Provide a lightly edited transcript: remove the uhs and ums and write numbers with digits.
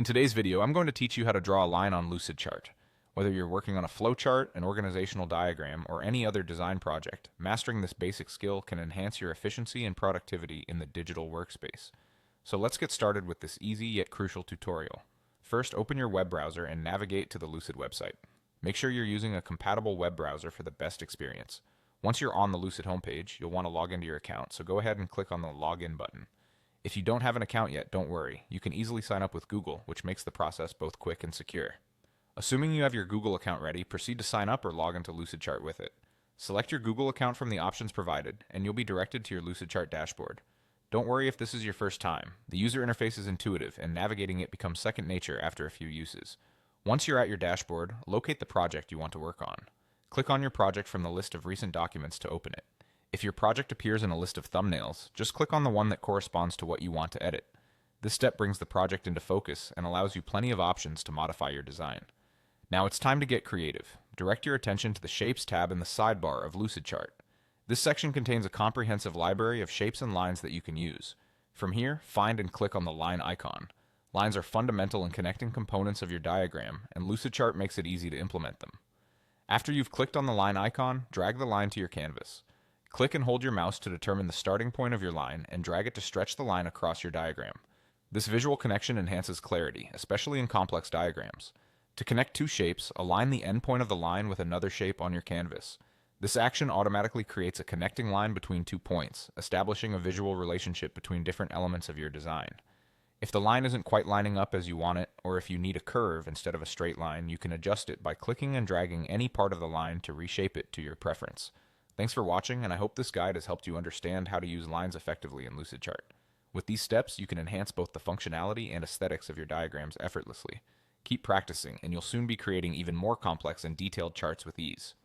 In today's video, I'm going to teach you how to draw a line on Lucidchart. Whether you're working on a flowchart, an organizational diagram, or any other design project, mastering this basic skill can enhance your efficiency and productivity in the digital workspace. So let's get started with this easy yet crucial tutorial. First, open your web browser and navigate to the Lucid website. Make sure you're using a compatible web browser for the best experience. Once you're on the Lucid homepage, you'll want to log into your account, so go ahead and click on the Login button. If you don't have an account yet, don't worry. You can easily sign up with Google, which makes the process both quick and secure. Assuming you have your Google account ready, proceed to sign up or log into Lucidchart with it. Select your Google account from the options provided, and you'll be directed to your Lucidchart dashboard. Don't worry if this is your first time. The user interface is intuitive, and navigating it becomes second nature after a few uses. Once you're at your dashboard, locate the project you want to work on. Click on your project from the list of recent documents to open it. If your project appears in a list of thumbnails, just click on the one that corresponds to what you want to edit. This step brings the project into focus and allows you plenty of options to modify your design. Now it's time to get creative. Direct your attention to the Shapes tab in the sidebar of Lucidchart. This section contains a comprehensive library of shapes and lines that you can use. From here, find and click on the line icon. Lines are fundamental in connecting components of your diagram, and Lucidchart makes it easy to implement them. After you've clicked on the line icon, drag the line to your canvas. Click and hold your mouse to determine the starting point of your line and drag it to stretch the line across your diagram. This visual connection enhances clarity, especially in complex diagrams. To connect two shapes, align the endpoint of the line with another shape on your canvas. This action automatically creates a connecting line between 2 points, establishing a visual relationship between different elements of your design. If the line isn't quite lining up as you want it, or if you need a curve instead of a straight line, you can adjust it by clicking and dragging any part of the line to reshape it to your preference. Thanks for watching, and I hope this guide has helped you understand how to use lines effectively in Lucidchart. With these steps, you can enhance both the functionality and aesthetics of your diagrams effortlessly. Keep practicing, and you'll soon be creating even more complex and detailed charts with ease.